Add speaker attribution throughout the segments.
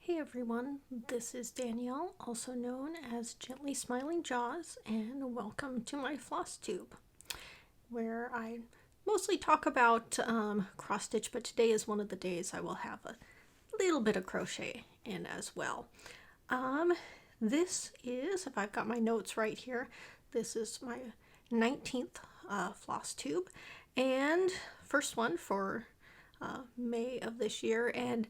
Speaker 1: Hey everyone, this is Danielle, also known as Gently Smiling Jaws, and welcome to my Flosstube, where I mostly talk about cross stitch, but today is one of the days I will have a little bit of crochet in as well. This is, if I've got my notes right here, this is my 19th Flosstube, and first one for May of this year. And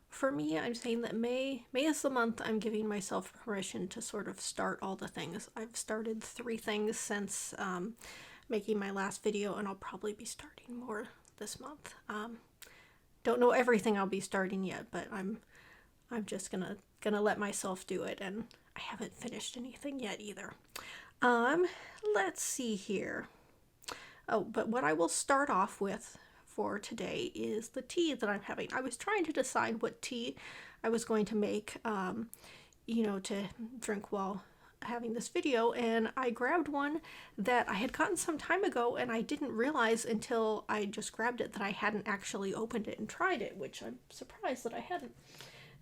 Speaker 1: for me, I'm saying that May is the month I'm giving myself permission to sort of start all the things. I've started 3 things since making my last video, and I'll probably be starting more this month. Don't know everything I'll be starting yet, but I'm just gonna let myself do it, and I haven't finished anything yet either. Let's see here. Oh, but what I will start off with for today is the tea that I'm having. I was trying to decide what tea I was going to make, to drink while having this video, and I grabbed one that I had gotten some time ago, and I didn't realize until I just grabbed it that I hadn't actually opened it and tried it, which I'm surprised that I hadn't.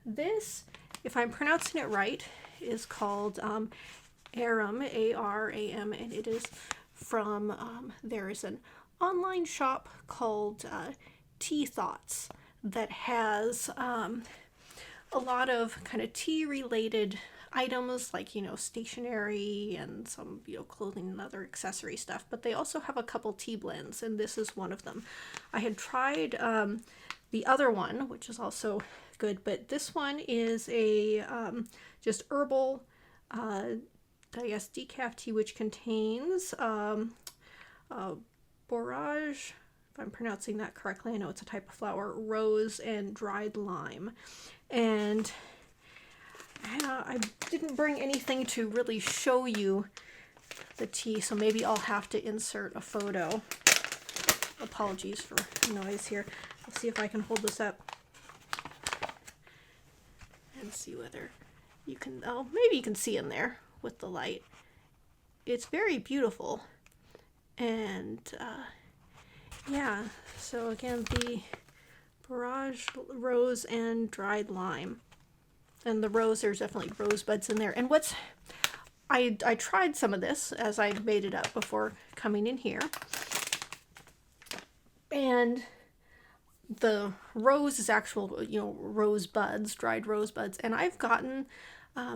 Speaker 1: This, if I'm pronouncing it right, is called Aram, A-R-A-M, and it is from, there is an online shop called Tea Thoughts that has a lot of kind of tea related items, like stationery and some clothing and other accessory stuff, but they also have a couple tea blends, and this is one of them. I had tried the other one, which is also good, but this one is a just herbal decaf tea, which contains borage, if I'm pronouncing that correctly. I know it's a type of flower, rose, and dried lime. And I didn't bring anything to really show you the tea, so maybe I'll have to insert a photo. Apologies for noise here. Let's see if I can hold this up and see whether you can, oh, maybe you can see in there with the light. It's very beautiful. And yeah, so again, the borage, rose, and dried lime. And the rose, there's definitely rosebuds in there. And what's, I tried some of this as I made it up before coming in here. And the rose is actual, rosebuds, dried rosebuds. And I've gotten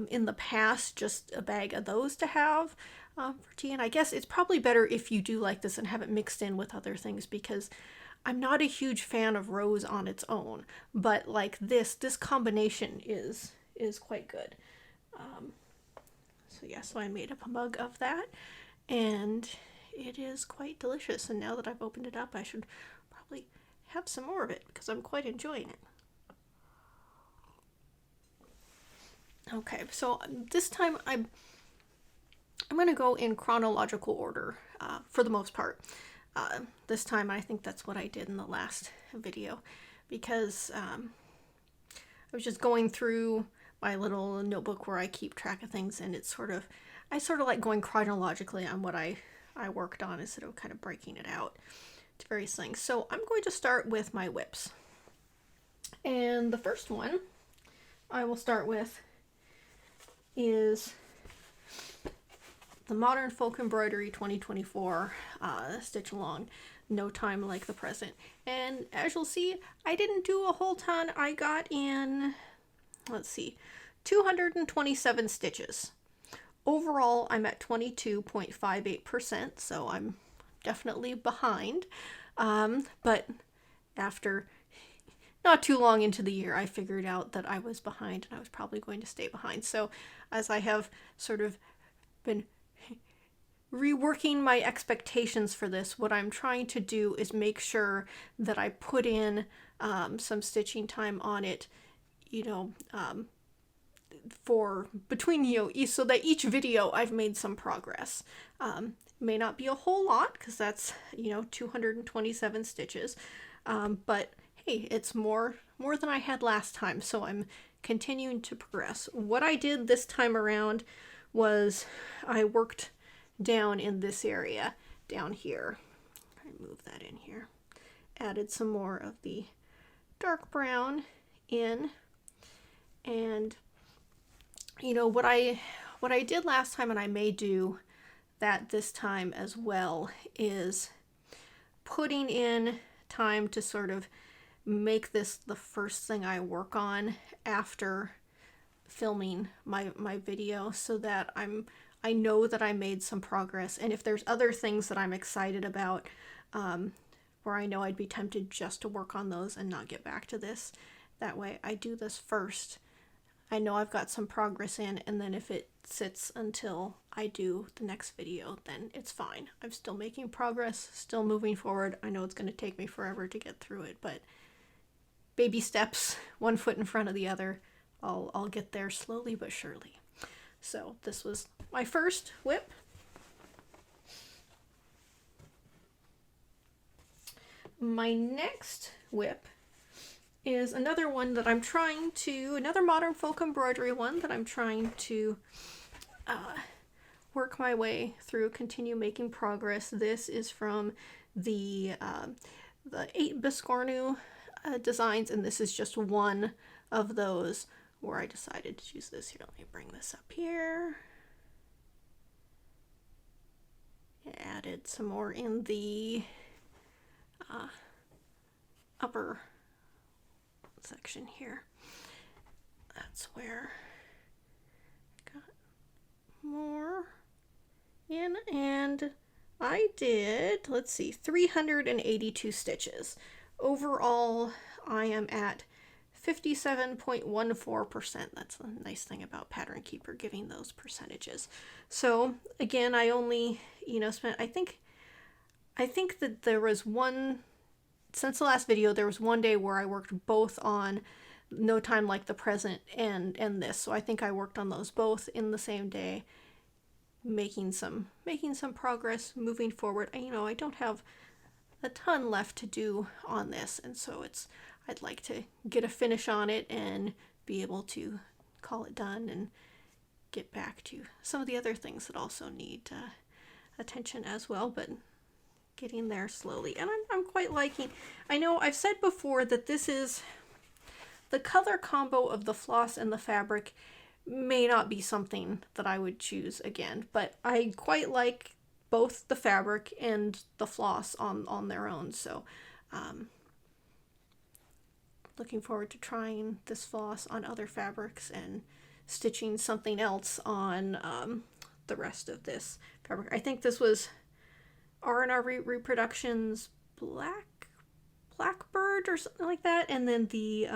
Speaker 1: in the past just a bag of those to have for tea, and I guess it's probably better if you do like this and have it mixed in with other things, because I'm not a huge fan of rose on its own, but like this combination is quite good. So I made up a mug of that, and it is quite delicious, and now that I've opened it up, I should probably have some more of it because I'm quite enjoying it. Okay, so this time I'm going to go in chronological order for the most part. This time I think that's what I did in the last video, because I was just going through my little notebook where I keep track of things, and it's I sort of like going chronologically on what I worked on instead of kind of breaking it out to various things. So I'm going to start with my whips. And the first one I will start with is the Modern Folk Embroidery 2024 Stitch Along, No Time Like the Present. And as you'll see, I didn't do a whole ton. I got in, let's see, 227 stitches. Overall, I'm at 22.58%, so I'm definitely behind. But after not too long into the year, I figured out that I was behind, and I was probably going to stay behind. So as I have sort of been reworking my expectations for this, what I'm trying to do is make sure that I put in some stitching time on it, for between, so that each video I've made some progress. May not be a whole lot, because that's, 227 stitches, but hey, it's more than I had last time, so I'm continuing to progress. What I did this time around was I worked down in this area down here. I move that in here. Added some more of the dark brown in, And you know what I did last time, and I may do that this time as well, is putting in time to sort of make this the first thing I work on after filming my video, so that I know that I made some progress. And if there's other things that I'm excited about, where I know I'd be tempted just to work on those and not get back to this, that way I do this first. I know I've got some progress in, and then if it sits until I do the next video, then it's fine. I'm still making progress, still moving forward. I know it's going to take me forever to get through it, but baby steps, one foot in front of the other. I'll get there slowly but surely. So this was my first whip. My next whip is another one that I'm trying to, another modern folk embroidery one that I'm trying to work my way through, continue making progress. This is from the 8 Biscornu designs, and this is just one of those where I decided to choose this. Here, let me bring this up here. Added some more in the upper section here. That's where I got more in, and I did, let's see, 382 stitches. Overall, I am at 57.14%. That's a nice thing about Pattern Keeper, giving those percentages. So again, I only, spent, I think that there was one, since the last video, there was one day where I worked both on No Time Like the Present and this. So I think I worked on those both in the same day, making some progress, moving forward. I don't have a ton left to do on this, and so I'd like to get a finish on it and be able to call it done and get back to some of the other things that also need attention as well, but getting there slowly. And I'm quite liking, I know I've said before that this is, the color combo of the floss and the fabric may not be something that I would choose again, but I quite like both the fabric and the floss on their own. So looking forward to trying this floss on other fabrics and stitching something else on the rest of this fabric. I think this was R&R Reproductions Blackbird or something like that, and then the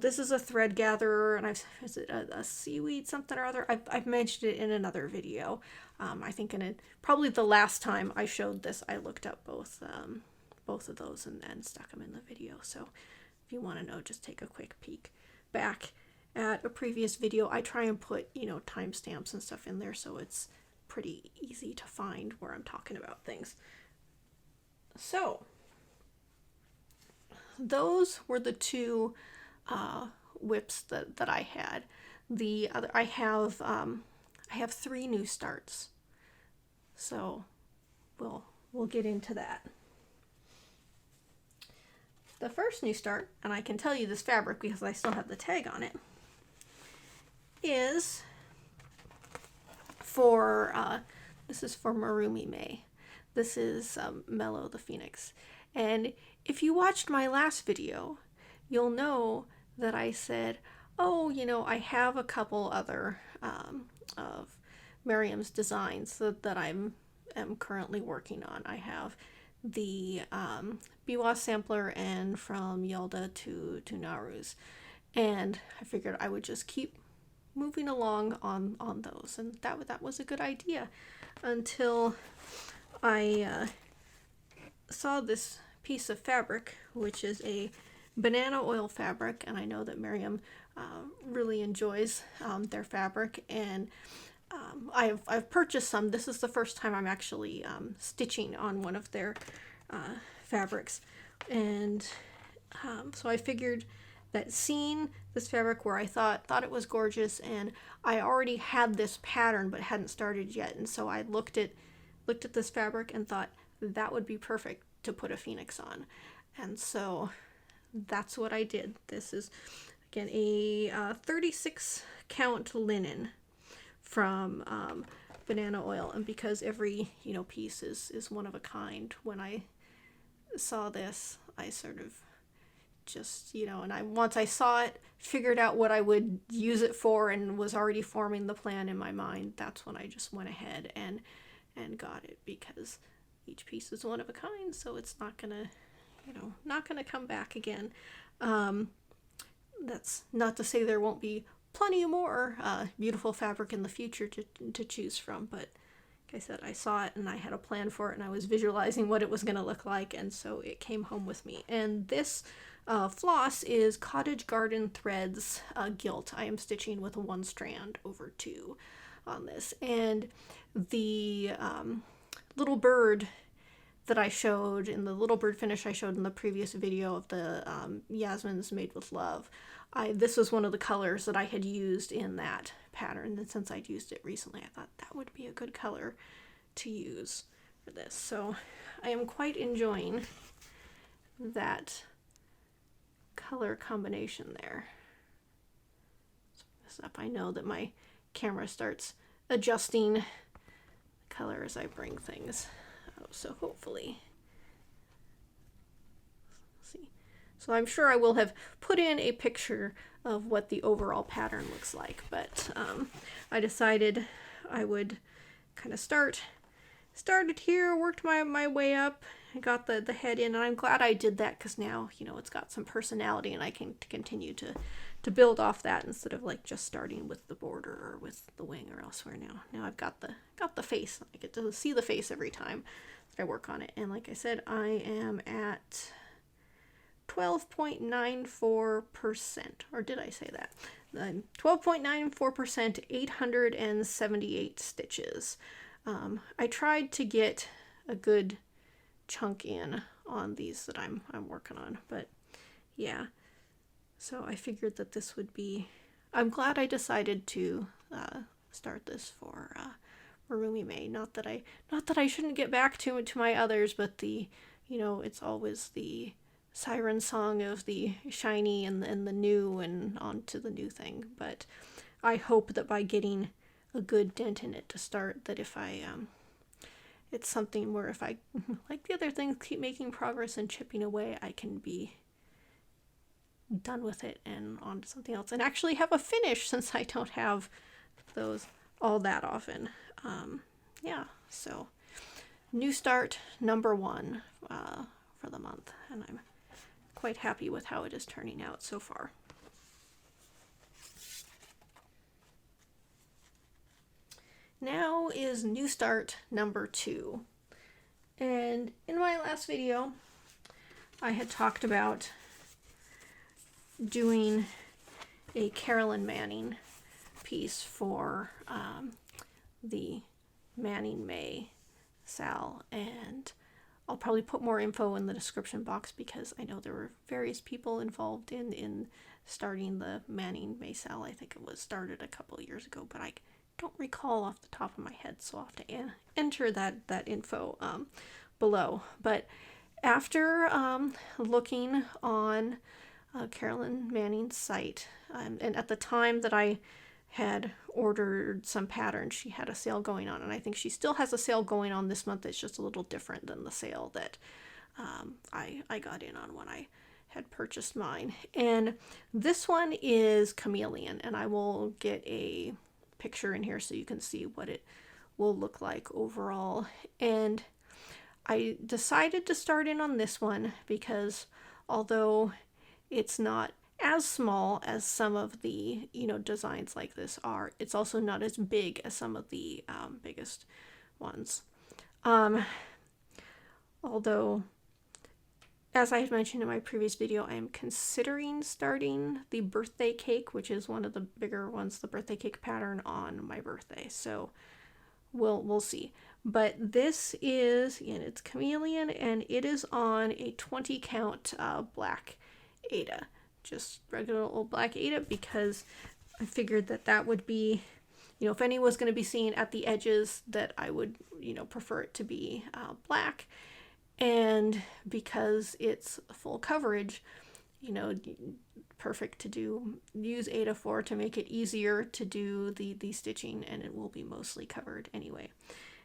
Speaker 1: this is a thread gatherer, and is it a seaweed something or other? I've mentioned it in another video. I think probably the last time I showed this, I looked up both of those and stuck them in the video. So if you want to know, just take a quick peek back at a previous video. I try and put timestamps and stuff in there, so it's pretty easy to find where I'm talking about things. So those were the two whips that I had. The other, I have 3 new starts, so we'll get into that. The first new start, and I can tell you this fabric because I still have the tag on it, is for this is for Marroomy May. This is Mellow the Phoenix, and if you watched my last video, you'll know that I said, oh, I have a couple other of Miriam's designs that I'm currently working on. I have the Biwa sampler and From Yelda to Nauru's, and I figured I would just keep moving along on those, and that was a good idea until I saw this piece of fabric, which is a banana oil fabric, and I know that Miriam really enjoys their fabric, and I've purchased some. This is the first time I'm actually stitching on one of their fabrics, and so I figured that seeing this fabric where I thought it was gorgeous, and I already had this pattern but hadn't started yet, and so I looked at this fabric and thought that would be perfect to put a phoenix on, and so that's what I did. This is, again, a 36 count linen from Banana Oil, and because every, you know, piece is one of a kind, when I saw this, I sort of just, you know, and once I saw it, figured out what I would use it for, and was already forming the plan in my mind, that's when I just went ahead and got it, because each piece is one of a kind, so it's not gonna, you know, not gonna come back again. That's not to say there won't be plenty more beautiful fabric in the future to choose from, but like I said, I saw it and I had a plan for it, and I was visualizing what it was going to look like, and so it came home with me. And this floss is Cottage Garden Threads Gilt. I am stitching with 1 strand over 2 on this, and the little bird that I showed in the little bird finish I showed in the previous video of the Yasmin's Made with Love, this was one of the colors that I had used in that pattern, and since I'd used it recently, I thought that would be a good color to use for this. So I am quite enjoying that color combination there. So this up, I know that my camera starts adjusting the color as I bring things out, so hopefully. See. So I'm sure I will have put in a picture of what the overall pattern looks like, but I decided I would kind of started here, worked my way up, and got the head in, and I'm glad I did that, because now, you know, it's got some personality, and I can continue to build off that instead of like just starting with the border or with the wing or elsewhere. Now I've got the face. I get to see the face every time that I work on it, and like I said, I am at 12.94%, or did I say that? 12.94%, 878 stitches. I tried to get a good chunk in on these that I'm working on, but yeah. So I figured that this would be, I'm glad I decided to start this for Marroomy May. Not that I shouldn't get back to my others, but you know, it's always the siren song of the shiny and the new and on to the new thing. But I hope that by getting a good dent in it to start, that if I it's something where if I, like the other things, keep making progress and chipping away, I can be done with it and on to something else and actually have a finish, since I don't have those all that often. Yeah, so new start number 1 for the month, and I'm quite happy with how it is turning out so far. Now is new start number 2, and in my last video I had talked about doing a Carolyn Manning piece for the Manning May SAL, and I'll probably put more info in the description box, because I know there were various people involved in starting the Manning May SAL. I think it was started a couple of years ago, but I don't recall off the top of my head, so I'll have to enter that info below. But after looking on Carolyn Manning's site, and at the time that I had ordered some patterns, she had a sale going on, and I think she still has a sale going on this month. It's just a little different than the sale that I got in on when I had purchased mine. And this one is Chameleon, and I will get a picture in here so you can see what it will look like overall. And I decided to start in on this one because although it's not as small as some of the, you know, designs like this are, it's also not as big as some of the biggest ones. Although, as I had mentioned in my previous video, I am considering starting the birthday cake, which is one of the bigger ones, the birthday cake pattern, on my birthday. So we'll see. But this is, and it's Chameleon, and it is on a 20 count black Aida. Just regular old black Aida, because I figured that would be, you know, if any was going to be seen at the edges, that I would, you know, prefer it to be black. And because it's full coverage, you know, perfect to do. Use 804 to make it easier to do the stitching, and it will be mostly covered anyway.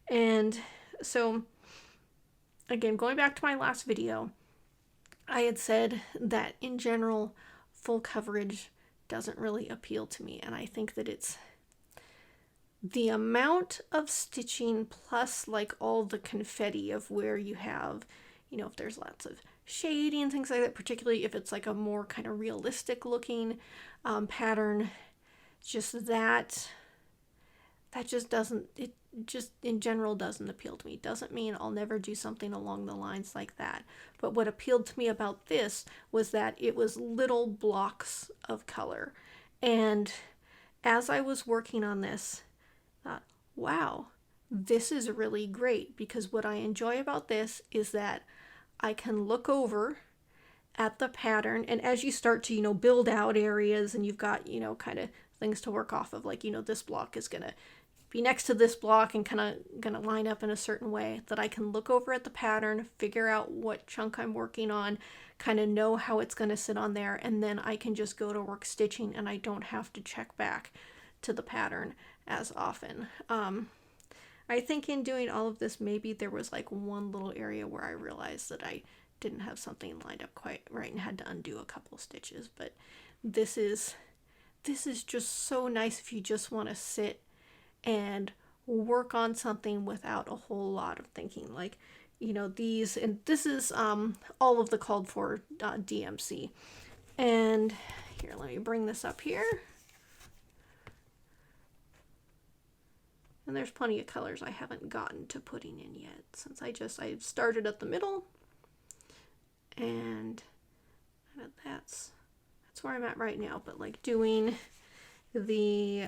Speaker 1: And so again, going back to my last video, I had said that in general, full coverage doesn't really appeal to me, and I think that it's the amount of stitching plus like all the confetti of where you have, you know, if there's lots of shading and things like that, particularly if it's like a more kind of realistic looking pattern, just that just doesn't, it just in general doesn't appeal to me. Doesn't mean I'll never do something along the lines like that, but what appealed to me about this was that it was little blocks of color. And as I was working on this, I thought, wow, this is really great, because what I enjoy about this is that I can look over at the pattern, and as you start to, you know, build out areas and you've got, you know, kind of things to work off of, like, you know, this block is gonna be next to this block and kind of gonna line up in a certain way, that I can look over at the pattern, figure out what chunk I'm working on, kind of know how it's gonna sit on there, and then I can just go to work stitching, and I don't have to check back to the pattern as often. I think in doing all of this, maybe there was like one little area where I realized that I didn't have something lined up quite right and had to undo a couple stitches, but this is just so nice if you just want to sit and work on something without a whole lot of thinking. Like, you know, these, and this is all of the called for DMC. And here, let me bring this up here. And there's plenty of colors I haven't gotten to putting in yet, since I started at the middle, and that's where I'm at right now. But like doing the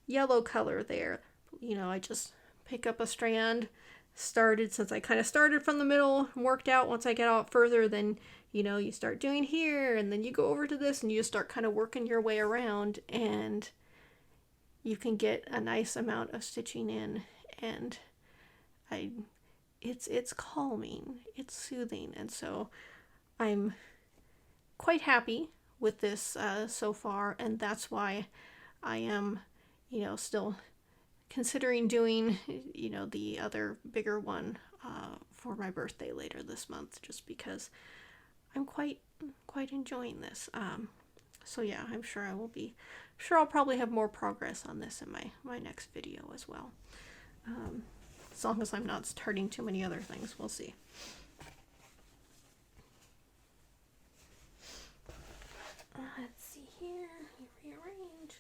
Speaker 1: yellow color there, you know, I just pick up a strand, since I kind of started from the middle, worked out. Once I get out further, then, you know, you start doing here, and then you go over to this, and you just start kind of working your way around, and you can get a nice amount of stitching in, and it's calming, it's soothing, and so I'm quite happy with this so far, and that's why I am, you know, still considering doing, you know, the other bigger one for my birthday later this month, just because I'm quite enjoying this. So yeah, I'm sure I'll probably have more progress on this in my next video as well. As long as I'm not starting too many other things, we'll see. Let's see here, rearrange,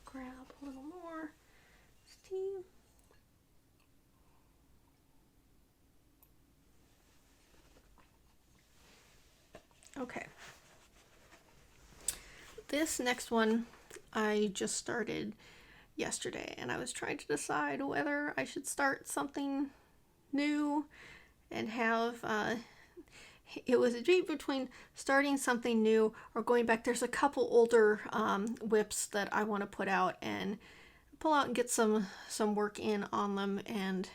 Speaker 1: grab a little more steam. Okay. This next one I just started yesterday, and I was trying to decide whether I should start something new and have it was a debate between starting something new or going back. There's a couple older whips that I want to put out and pull out and get some work in on them, and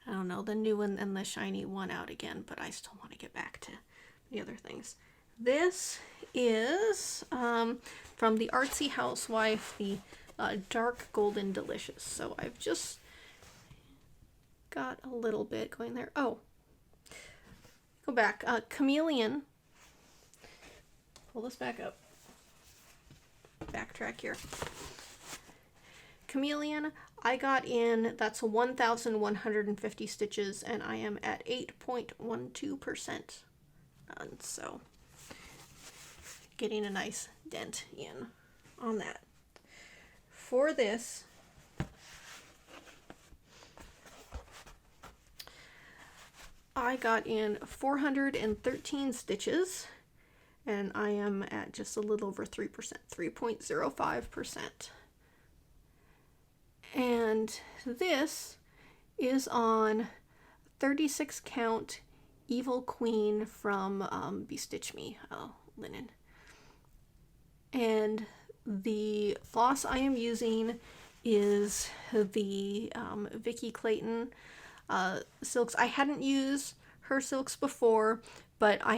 Speaker 1: I don't know, the new one and the shiny one out again, but I still want to get back to the other things. This is from the Artsy Housewife, the Dark Golden Delicious. So I've just got a little bit going there. Oh, go back. Chameleon. Pull this back up. Backtrack here. Chameleon, I got in, that's 1,150 stitches, and I am at 8.12%. And so getting a nice dent in on that. For this, I got in 413 stitches, and I am at just a little over 3%, 3.05%. And this is on 36 count Evil Queen from Bestitch Me linen. And the floss I am using is the Vicky Clayton silks. I hadn't used her silks before, but I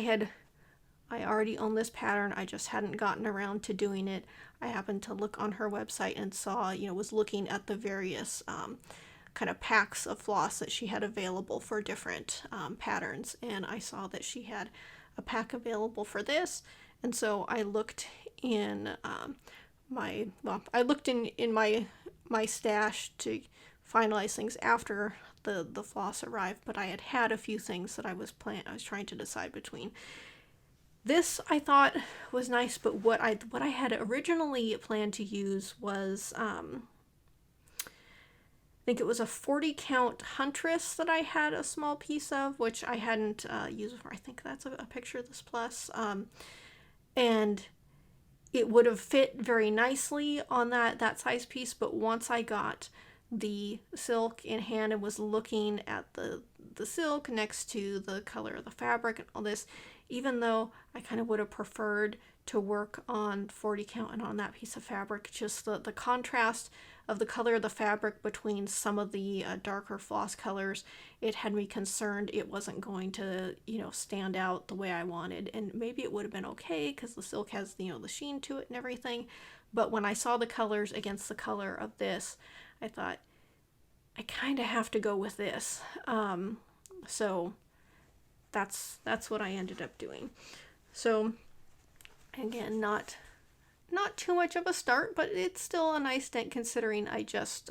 Speaker 1: I already own this pattern. I just hadn't gotten around to doing it. I happened to look on her website and saw, was looking at the various kind of packs of floss that she had available for different patterns, and I saw that she had a pack available for this, and so I looked in my stash to finalize things after the floss arrived, but I had a few things that I was trying to decide between. This I thought was nice, but what I had originally planned to use was I think it was a 40 count huntress that I had a small piece of, which I hadn't used before. I think that's a picture of this plus, and it would have fit very nicely on that size piece, but once I got the silk in hand and was looking at the silk next to the color of the fabric and all this, even though I kind of would have preferred to work on 40 count and on that piece of fabric, just the contrast of the color of the fabric between some of the darker floss colors, it had me concerned it wasn't going to, stand out the way I wanted. And maybe it would have been okay because the silk has, the sheen to it and everything. But when I saw the colors against the color of this, I thought, I kind of have to go with this. So that's what I ended up doing. So again, not too much of a start, but it's still a nice dent considering I just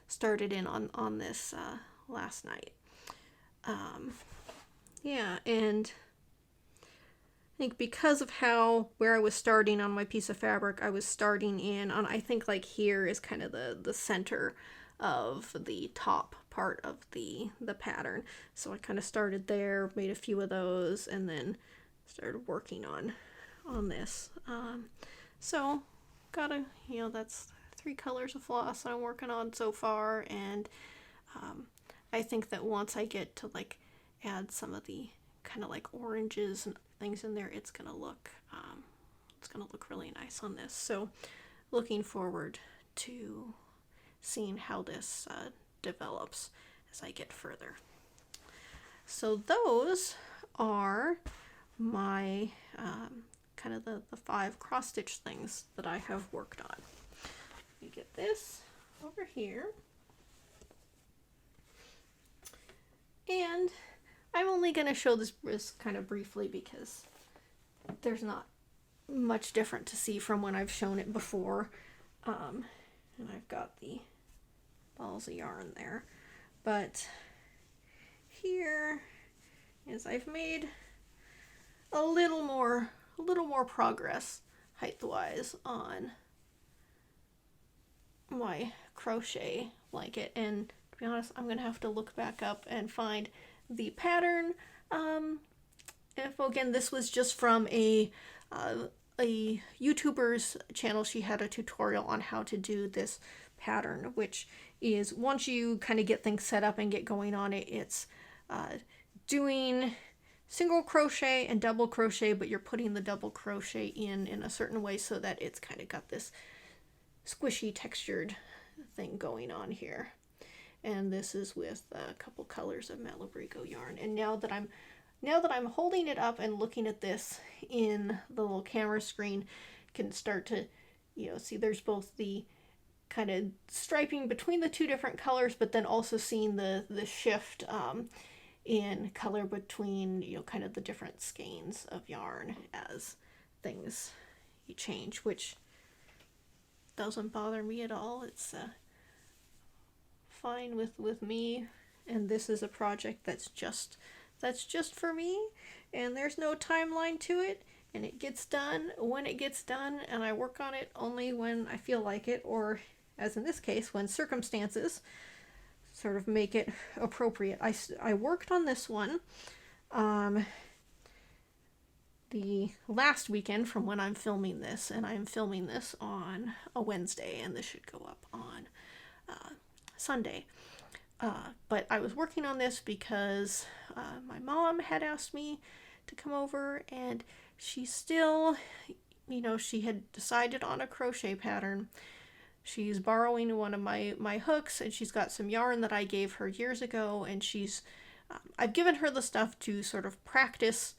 Speaker 1: started in on this last night. Yeah, and I think because of where I was starting on my piece of fabric, I was starting in on, I think like here is kind of the center of the top part of the pattern. So I kind of started there, made a few of those, and then started working on this. So got that's 3 colors of floss that I'm working on so far, and I think that once I get to like add some of the kind of like oranges and things in there, it's gonna look really nice on this. So looking forward to seeing how this develops as I get further. So those are my kind of the 5 cross stitch things that I have worked on. You get this over here, and I'm only going to show this kind of briefly because there's not much different to see from when I've shown it before. And I've got the balls of yarn there, but here is I've made a little more progress height-wise on my crochet blanket, and to be honest, I'm gonna have to look back up and find the pattern info. Again, this was just from a YouTuber's channel. She had a tutorial on how to do this pattern, which is once you kind of get things set up and get going on it, it's doing single crochet and double crochet, but you're putting the double crochet in a certain way so that it's kind of got this squishy textured thing going on here. And this is with a couple colors of Mellow yarn. And now that I'm holding it up and looking at this in the little camera screen, can start to see there's both the kind of striping between the 2 different colors, but then also seeing the shift in color between kind of the different skeins of yarn as things change, which doesn't bother me at all. It's fine with me, and this is a project that's just for me, and there's no timeline to it, and it gets done when it gets done, and I work on it only when I feel like it, or as in this case, when circumstances sort of make it appropriate. I worked on this one the last weekend from when I'm filming this, and I'm filming this on a Wednesday, and this should go up on Sunday. But I was working on this because my mom had asked me to come over, and she still, she had decided on a crochet pattern. She's borrowing one of my hooks, and she's got some yarn that I gave her years ago, and I've given her the stuff to sort of practice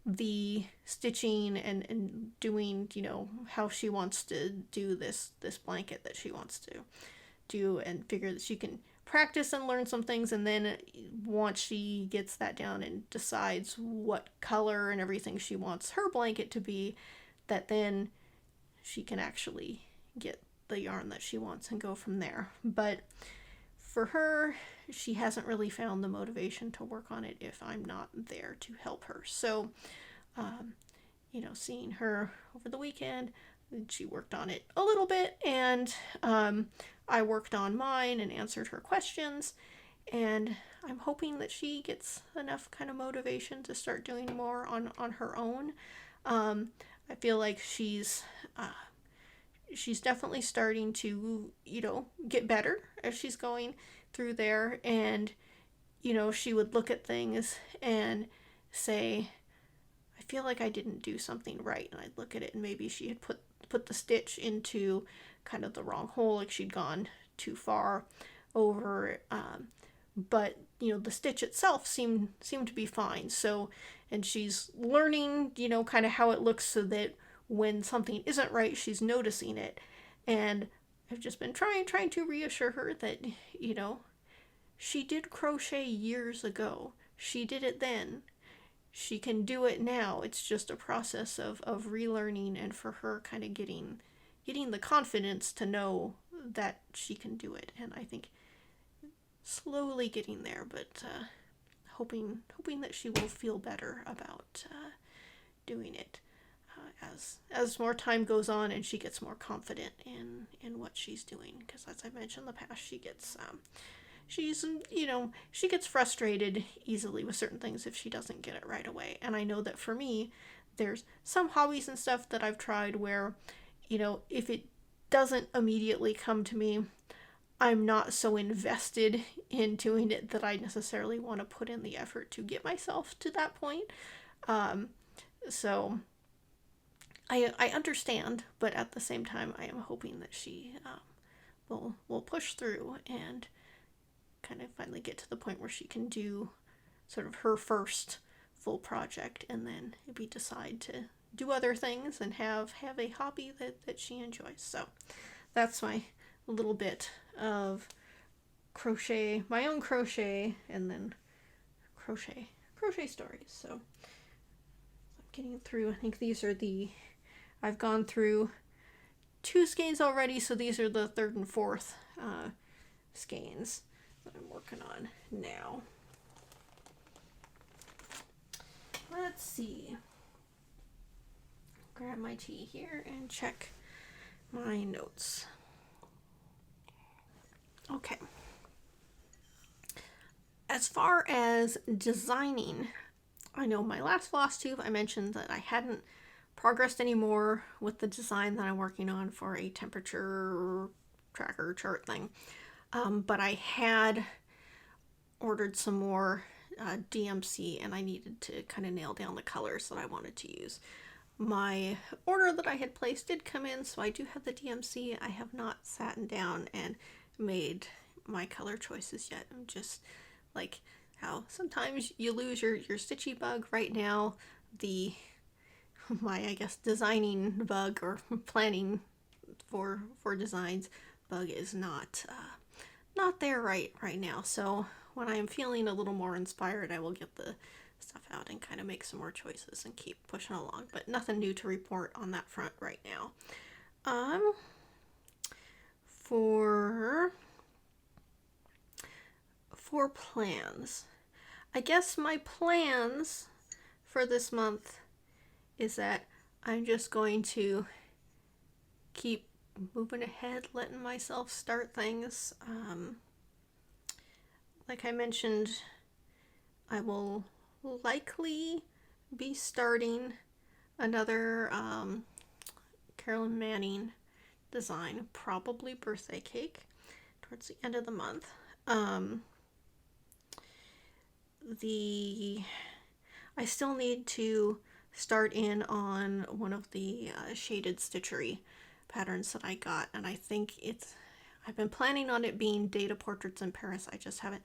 Speaker 1: the stitching and doing, you know, how she wants to do this blanket that she wants to do, and figure that she can practice and learn some things, and then once she gets that down and decides what color and everything she wants her blanket to be, that then she can actually get the yarn that she wants and go from there. But for her, she hasn't really found the motivation to work on it if I'm not there to help her. So, you know, seeing her over the weekend, she worked on it a little bit, and I worked on mine and answered her questions, and I'm hoping that she gets enough kind of motivation to start doing more on her own. I feel like she's definitely starting to, you know, get better as she's going through there, and, you know, she would look at things and say, I feel like I didn't do something right, and I'd look at it and maybe she had put the stitch into kind of the wrong hole, like she'd gone too far over, but, you know, the stitch itself seemed to be fine. So, and she's learning, you know, kind of how it looks, so that when something isn't right, she's noticing it. And I've just been trying to reassure her that, you know, she did crochet years ago. She did it then. She can do it now. It's just a process of relearning, and for her kind of getting the confidence to know that she can do it. And I think slowly getting there, but hoping that she will feel better about doing it as more time goes on and she gets more confident in what she's doing. Because as I mentioned in the past, she gets she gets frustrated easily with certain things if she doesn't get it right away. And I know that for me, there's some hobbies and stuff that I've tried where, you know, if it doesn't immediately come to me, I'm not so invested in doing it that I necessarily want to put in the effort to get myself to that point. So I understand, but at the same time, I am hoping that she will push through and kind of finally get to the point where she can do sort of her first full project, and then maybe decide to do other things and have a hobby that she enjoys. So that's my little bit of crochet, my own crochet, and then crochet stories. So I'm getting through, I think these are I've gone through 2 skeins already, so these are the 3rd and 4th skeins that I'm working on now. Let's see. Grab my tea here and check my notes. Okay. As far as designing, I know my last Flosstube I mentioned that I hadn't progressed anymore with the design that I'm working on for a temperature tracker chart thing. But I had ordered some more DMC, and I needed to kind of nail down the colors that I wanted to use. My order that I had placed did come in, so I do have the DMC. I have not sat down and made my color choices yet. I'm just like how sometimes you lose your stitchy bug. Right now, my, I guess, designing bug or planning for designs bug is not there right now. So when I'm feeling a little more inspired, I will get the stuff out and kind of make some more choices and keep pushing along. But nothing new to report on that front right now. For plans, I guess my plans for this month is that I'm just going to keep moving ahead, letting myself start things. Like I mentioned, I will likely be starting another Carolyn Manning design, probably birthday cake, towards the end of the month. I still need to start in on one of the shaded stitchery patterns that I got, and I think I've been planning on it being Data Portraits in Paris. I just haven't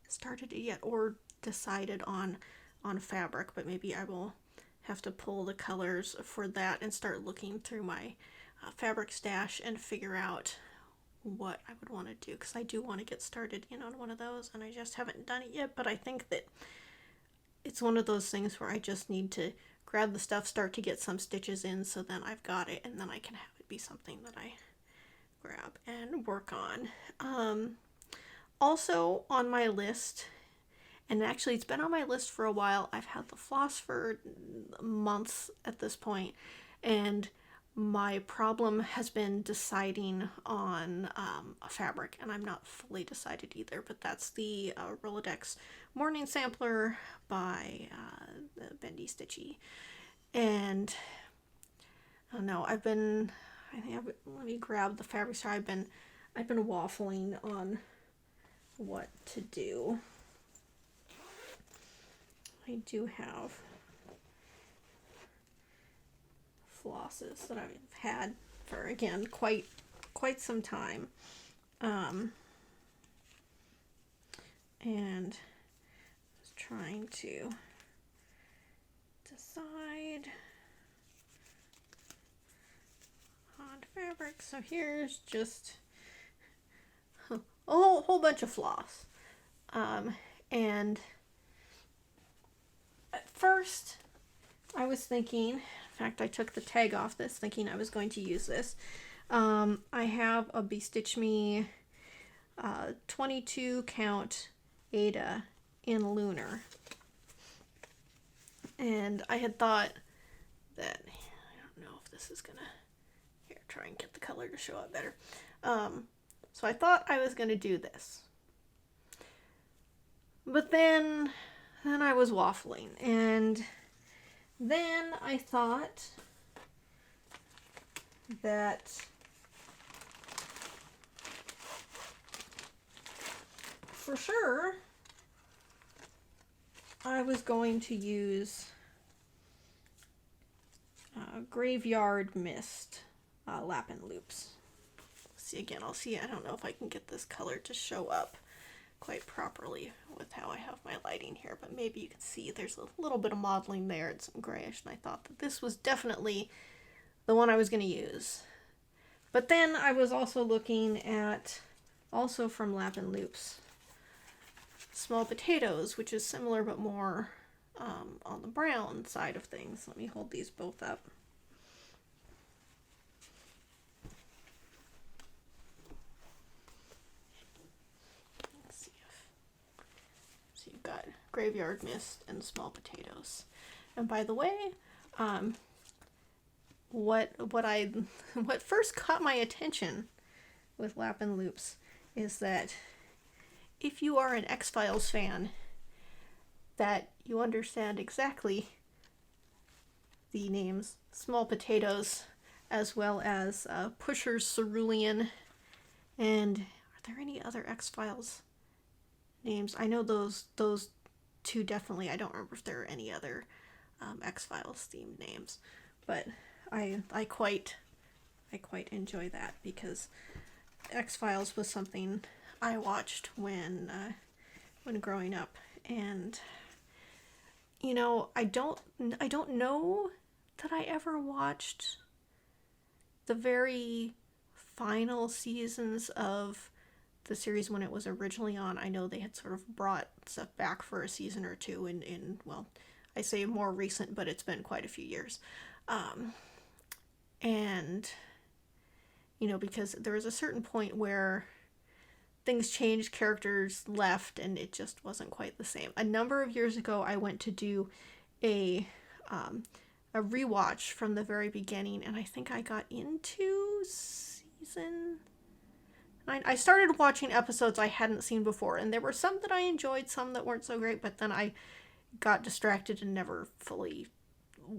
Speaker 1: started it yet or decided on fabric, but maybe I will have to pull the colors for that and start looking through my fabric stash and figure out what I would want to do, because I do want to get started in on one of those and I just haven't done it yet. But I think that it's one of those things where I just need to grab the stuff, start to get some stitches in, so then I've got it, and then I can have it be something that I grab and work on. Also on my list, and actually it's been on my list for a while, I've had the floss for months at this point, and my problem has been deciding on a fabric, and I'm not fully decided either, but that's the Rolodex Morning Sampler by the Bendy Stitchy. And I don't know, let me grab the fabric. So I've been waffling on what to do. I do have flosses that I've had for, again, quite some time, and I was trying to decide on fabric. So here's just a whole bunch of floss, and at first I was thinking, in fact I took the tag off this thinking I was going to use this. I have a Bestitch Me 22 count Ada in Lunar, and I had thought that, I don't know if this is gonna, here, try and get the color to show up better. So I thought I was gonna do this, but then I was waffling, and then I thought that for sure I was going to use Graveyard Mist Lap and Loops. See, again, I don't know if I can get this color to show up quite properly with how I have my lighting here, but maybe you can see there's a little bit of modeling there and some grayish, and I thought that this was definitely the one I was going to use. But then I was also looking at, also from Lap and Loops, Small Potatoes, which is similar but more on the brown side of things. Let me hold these both up. So you've got Graveyard Mist and Small Potatoes. And by the way, what first caught my attention with Lap and Loops is that if you are an X-Files fan, that you understand exactly the names Small Potatoes as well as Pusher's Cerulean. And are there any other X-Files names? I know those two definitely. I don't remember if there are any other X-Files themed names, but I quite enjoy that, because X-Files was something I watched when growing up, and you know, I don't know that I ever watched the very final seasons of the series when it was originally on. I know they had sort of brought stuff back for a season or two in well, I say more recent, but it's been quite a few years. And you know, because there was a certain point where things changed, characters left, and it just wasn't quite the same. A number of years ago, I went to do a rewatch from the very beginning, and I think I got into season 9. I started watching episodes I hadn't seen before, and there were some that I enjoyed, some that weren't so great, but then I got distracted and never fully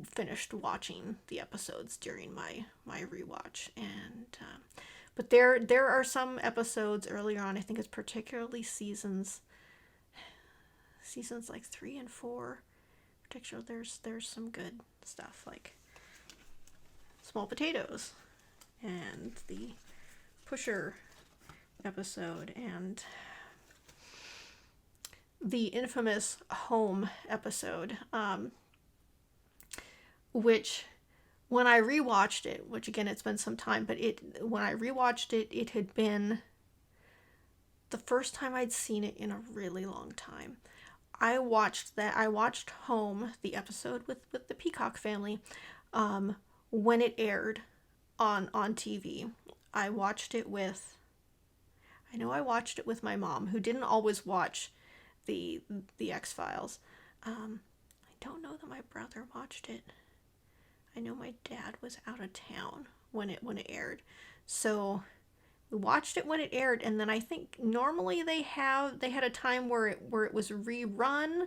Speaker 1: finished watching the episodes during my rewatch. And but there are some episodes earlier on, I think it's particularly seasons like 3 and 4, particularly there's some good stuff like Small Potatoes and the Pusher episode and the infamous Home episode. which when I rewatched it, which again, it's been some time, but when I rewatched it, it had been the first time I'd seen it in a really long time. I watched Home, the episode with the Peacock family, when it aired on TV. I watched it with my mom, who didn't always watch the X-Files. I don't know that my brother watched it. I know my dad was out of town when it aired. So we watched it when it aired, and then I think normally they had a time where it was rerun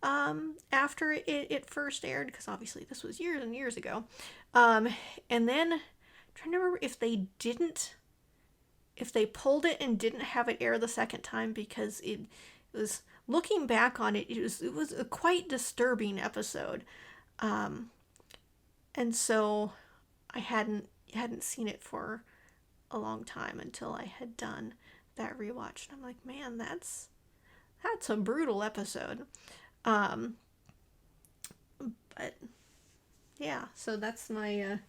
Speaker 1: after it first aired, because obviously this was years and years ago. And then I'm trying to remember if they pulled it and didn't have it air the second time, because it was, looking back on it, it was a quite disturbing episode. And so I hadn't seen it for a long time until I had done that rewatch. And I'm like, man, that's a brutal episode. But yeah, so that's my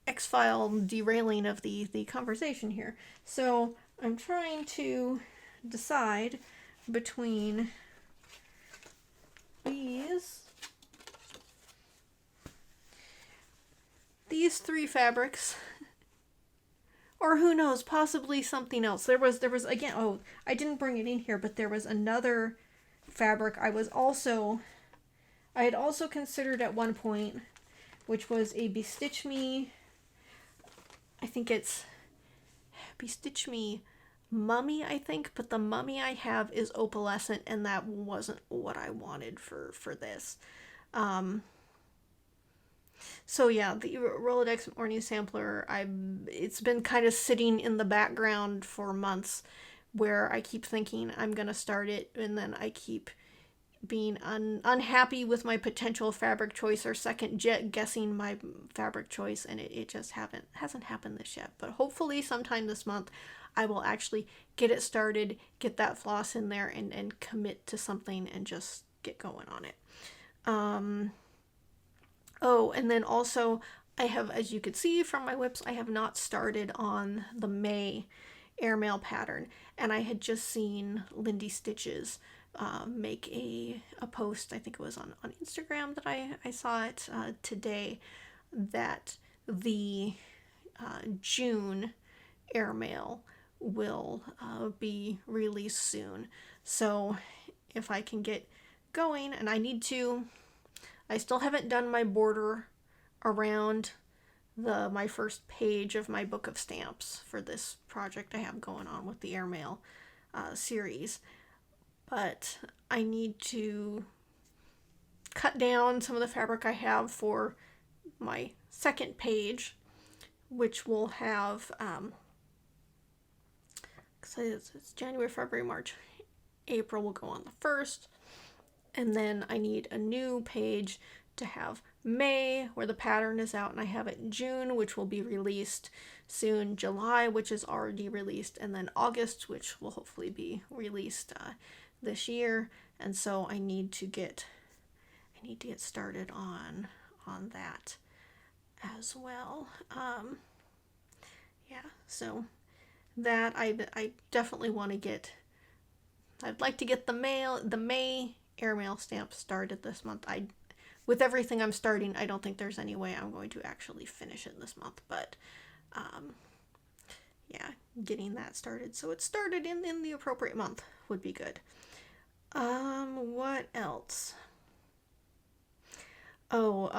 Speaker 1: X-File derailing of the conversation here. So I'm trying to decide between these three fabrics, or who knows, possibly something else. There was again, oh, I didn't bring it in here, but there was another fabric I had also considered at one point, which was a Bestitch Me, I think it's Bestitch Me Mummy, I think, but the mummy I have is opalescent, and that wasn't what I wanted for this. So yeah, the Rolodex Morning Sampler, it's been kind of sitting in the background for months, where I keep thinking I'm gonna start it, and then I keep being unhappy with my potential fabric choice, or second guessing my fabric choice, and it just hasn't happened this yet. But hopefully sometime this month I will actually get it started, get that floss in there, and commit to something and just get going on it. Oh, and then also I have, as you could see from my whips, I have not started on the May airmail pattern, and I had just seen Lindy Stitches make a post, I think it was on Instagram that I saw it today, that the June airmail will be released soon. So if I can get going, and I still haven't done my border around my first page of my book of stamps for this project I have going on with the airmail series, but I need to cut down some of the fabric I have for my second page, which will have it's January, February, March, April will go on the 1st, and then I need a new page to have May, where the pattern is out, and I have it in June, which will be released soon, July, which is already released, and then August, which will hopefully be released this year. And so I need to get started on that as well. Yeah, so that I definitely want to get. I'd like to get the May airmail stamp started this month. With everything I'm starting, I don't think there's any way I'm going to actually finish it this month, but yeah, getting that started so it's started in the appropriate month would be good. What else? Oh,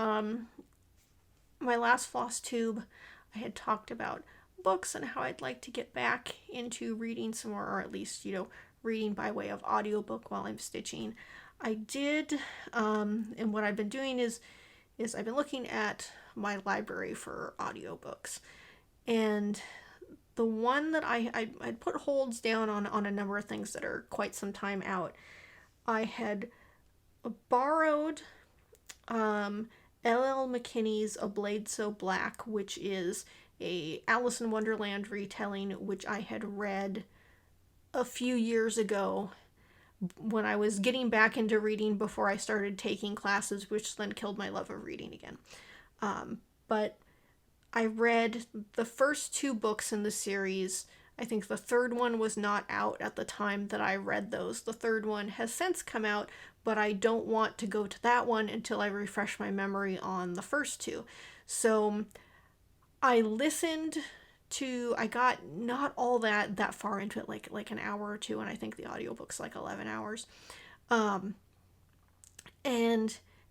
Speaker 1: my last Flosstube, I had talked about books and how I'd like to get back into reading some more, or at least, reading by way of audiobook while I'm stitching. I did, and what I've been doing is I've been looking at my library for audiobooks, and the one that I'd put holds down on a number of things that are quite some time out. I had borrowed L.L. McKinney's A Blade So Black, which is a Alice in Wonderland retelling, which I had read a few years ago, when I was getting back into reading before I started taking classes, which then killed my love of reading again. But I read the first 2 books in the series. I think the third one was not out at the time that I read those. The third one has since come out, but I don't want to go to that one until I refresh my memory on the first 2. So I listened to, I got not all that far into it, like an hour or 2, and I think the audiobook's like 11 hours. And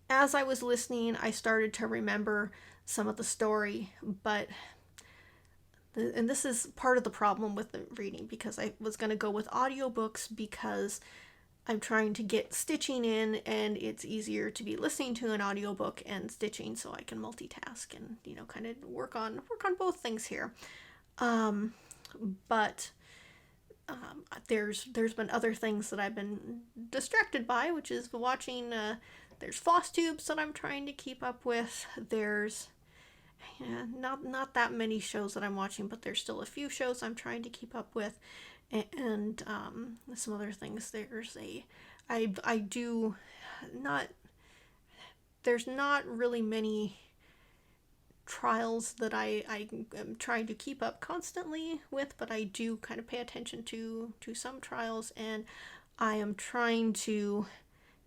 Speaker 1: as I was listening, I started to remember some of the story, but and this is part of the problem with the reading, because I was going to go with audiobooks because I'm trying to get stitching in, and it's easier to be listening to an audiobook and stitching, so I can multitask and, you know, kind of work on both things here. But there's been other things that I've been distracted by, which is watching. There's Flosstubes that I'm trying to keep up with. There's not that many shows that I'm watching, but there's still a few shows I'm trying to keep up with, and some other things. I do not. There's not really many trials that I am trying to keep up constantly with, but I do kind of pay attention to some trials, and I am trying to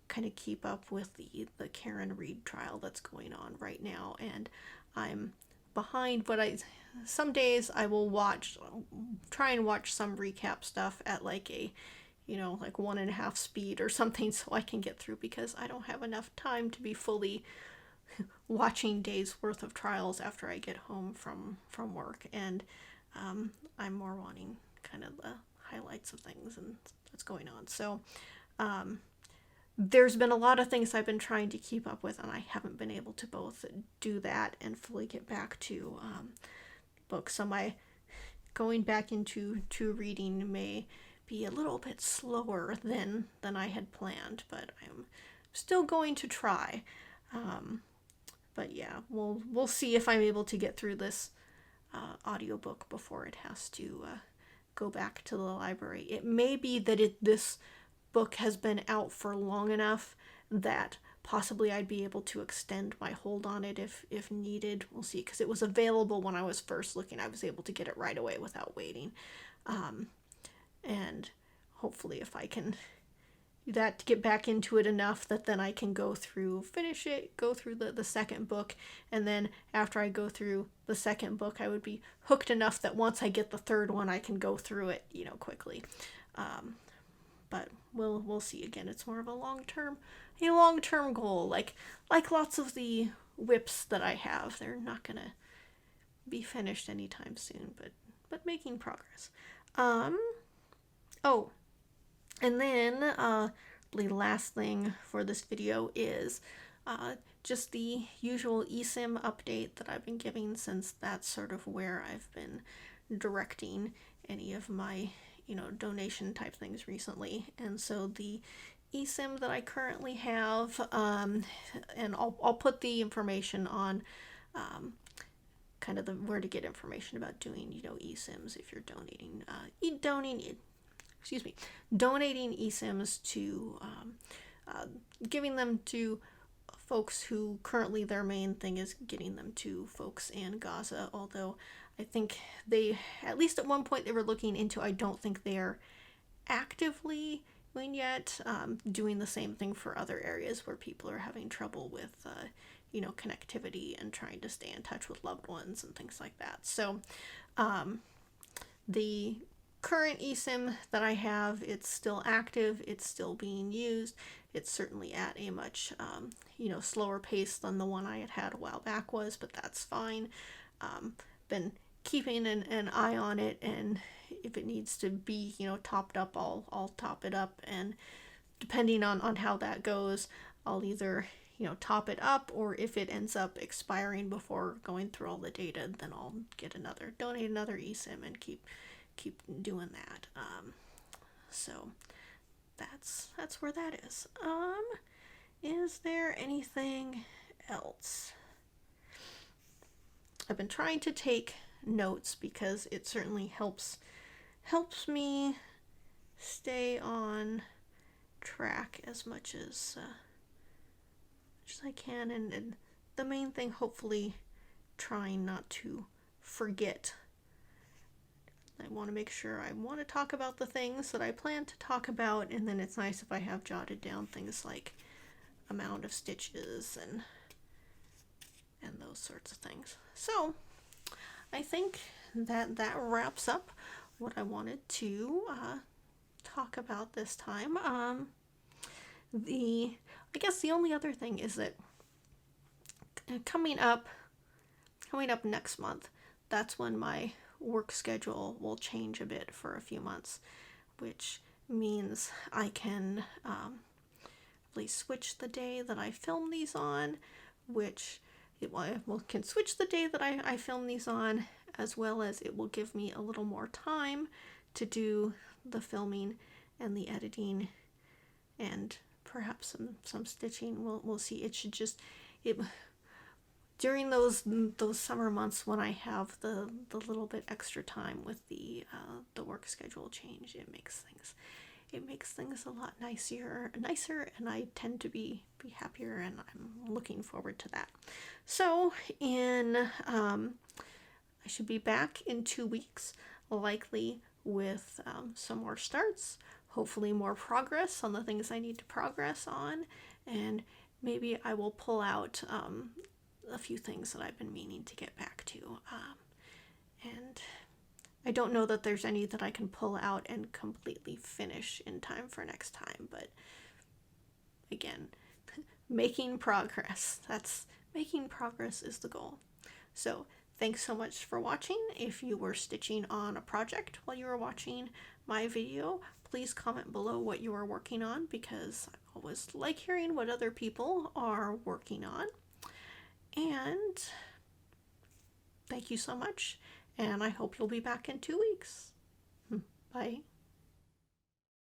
Speaker 1: kind of keep up with the Karen Reed trial that's going on right now, and I'm behind, but some days I will try and watch some recap stuff at like a, you know, like 1.5 speed or something, so I can get through, because I don't have enough time to be fully watching days worth of trials after I get home from work, and I'm more wanting kind of the highlights of things and that's going on. So there's been a lot of things I've been trying to keep up with, and I haven't been able to both do that and fully get back to books. So my going back into reading may be a little bit slower than I had planned, but I'm still going to try. But yeah, we'll see if I'm able to get through this audiobook before it has to go back to the library. It may be that this book has been out for long enough that possibly I'd be able to extend my hold on it if needed. We'll see, because it was available when I was first looking. I was able to get it right away without waiting. And hopefully if I can do that to get back into it enough that then I can finish it, go through the second book, and then after I go through the second book, I would be hooked enough that once I get the third one, I can go through it, you know, quickly. But we'll see. Again, it's more of a long-term goal. Like lots of the whips that I have, they're not gonna be finished anytime soon, but making progress. Oh, and then the last thing for this video is just the usual eSIM update that I've been giving, since that's sort of where I've been directing any of my, you know, donation type things recently. And so the eSIM that I currently have, and I'll put the information on kind of where to get information about doing, you know, eSIMs if you're donating donating eSIMs to giving them to folks who currently their main thing is getting them to folks in Gaza, although I think they, at least at one point, they were looking into, I don't think they're actively doing yet, doing the same thing for other areas where people are having trouble with, you know, connectivity and trying to stay in touch with loved ones and things like that. So the current eSIM that I have, it's still active, it's still being used. It's certainly at a much, you know, slower pace than the one I had a while back was, but that's fine. Been keeping an eye on it, and if it needs to be, you know, topped up, I'll top it up, and depending on how that goes, I'll either, you know, top it up, or if it ends up expiring before going through all the data, then I'll donate another eSIM and keep doing that. So that's where that is. Is there anything else? I've been trying to take notes because it certainly helps me stay on track as much as I can, and the main thing, hopefully trying not to forget. I want to make sure I want to talk about the things that I plan to talk about, and then it's nice if I have jotted down things like amount of stitches and those sorts of things. So I think that wraps up what I wanted to talk about this time. I guess the only other thing is that coming up next month, that's when my work schedule will change a bit for a few months, which means I can really switch the day that I film these on, can switch the day that I film these on, as well as it will give me a little more time to do the filming and the editing and perhaps some stitching. We'll see. It should just during those summer months when I have the little bit extra time with the work schedule change, it makes things a lot nicer, and I tend to be happier, and I'm looking forward to that. So I should be back in 2 weeks, likely with some more starts, hopefully more progress on the things I need to progress on, and maybe I will pull out a few things that I've been meaning to get back to. And I don't know that there's any that I can pull out and completely finish in time for next time, but again, making progress. Making progress is the goal. So thanks so much for watching. If you were stitching on a project while you were watching my video, please comment below what you are working on, because I always like hearing what other people are working on. And thank you so much, and I hope you'll be back in 2 weeks. Bye.